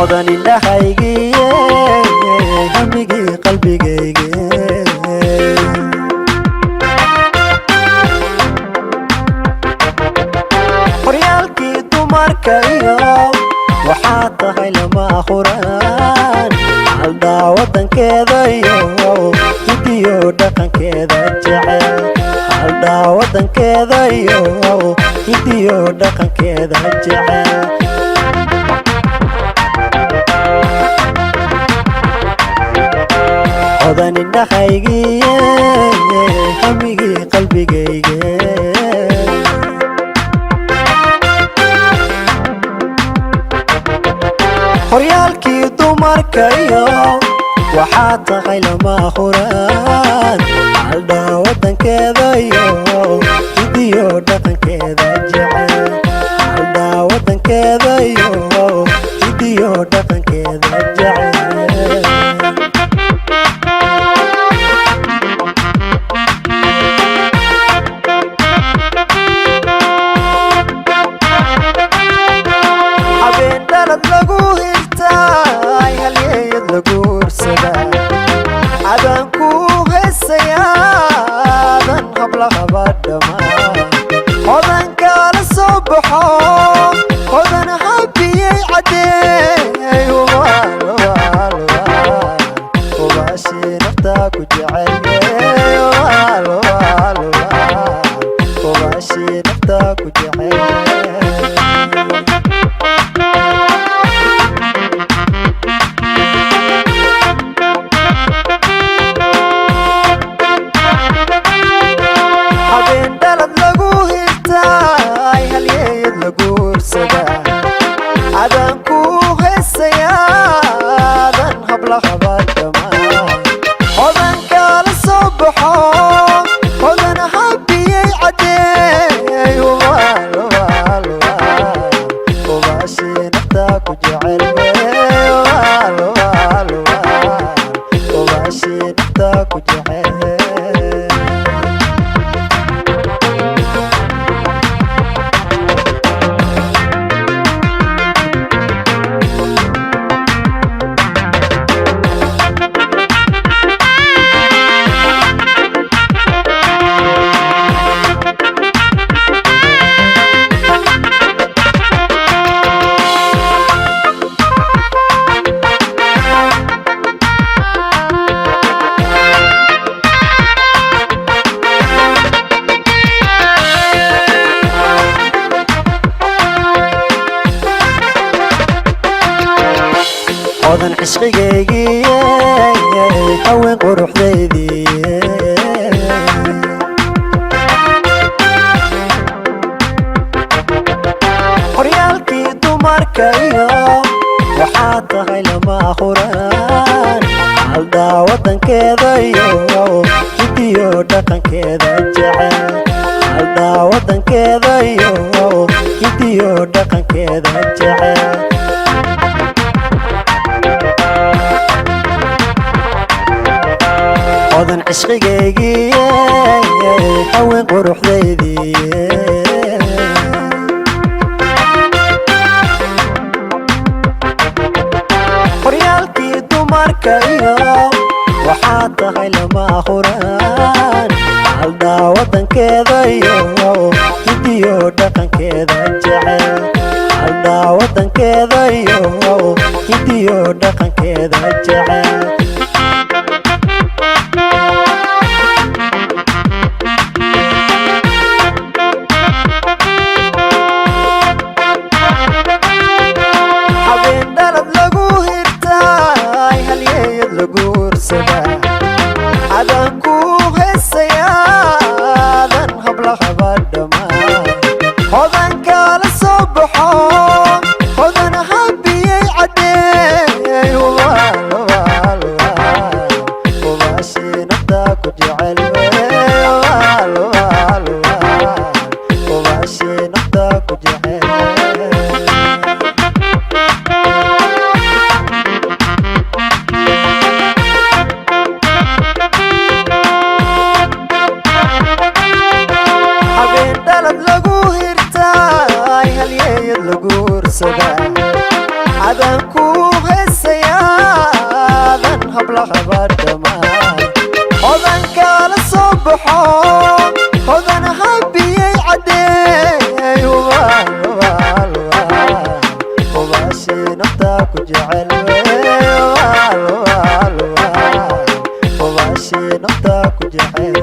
odan indhahaygiye hamigii qalbigayge horyaalkii dumarka iyo waxaa tahay lama huraan haldaa wadankeeda iyo hidiyo dhaqankeeda jecel haldaa wadankeeda iyo hidiyo dhaqankeeda jecel odan indhahaygiye hamigii qalbigayge horyaalkii dumarka iyo waxaa tahay lama huraan haldaa wadankeeda iyo hidiyo dhaqankeeda jecel haldaa wadankeeda iyo hidiyo dhaqankeeda jecel habeen dhalad lagu hirtaay halyeeyad lagu ursadaa adaan ku heesayaadan hablahaba dhammaan hodan kaala soo baxo hodan habiyey caddeey hubaashii naftaa ku jecel hubaashii naftaa ku jecel habeen dhalad lagu hirtaay halyeeyad lagu ursadaa adaan ku heesayaadan hablahaba dhammaan hodan kaala soo baxo hodan habiyey caddeey hubaashii naftaa ku jecel hubaashii naftaa ku jecel odan cishqigaygiye haween quruxdaydiye horyaalkii dumarka iyo waxaa tahay lama huraan haldaa wadankeeda iyo hidiyo dhaqankeeda jecel haldaa wadankeeda iyo hidiyo dhaqankeeda jecel odan cishqigaygiye haween quruxdaydiye horyaalkii dumarka iyo waxaa tahay lama huraan haldaa wadankeeda iyo hidiyo dhaqankeeda jecel haldaa wadankeeda iyo hidiyo dhaqankeeda jecel habeen dhalad lagu hirtaay halyeeyad lagu ursadaa adaan ku heesayaadan hablahaba dhammaan hodan kaala soo baxo hodan habiyey caddeey hubaashii naftaa ku jecel hubaashii naftaa ku jecel habeen dhalad lagu hirtaay halyeeyad lagu ursadaa adaan ku habla habardama hodan kala subaxo hodan habiyay cadeey وباشي نبتك وجعل وباشي نبتك وجعل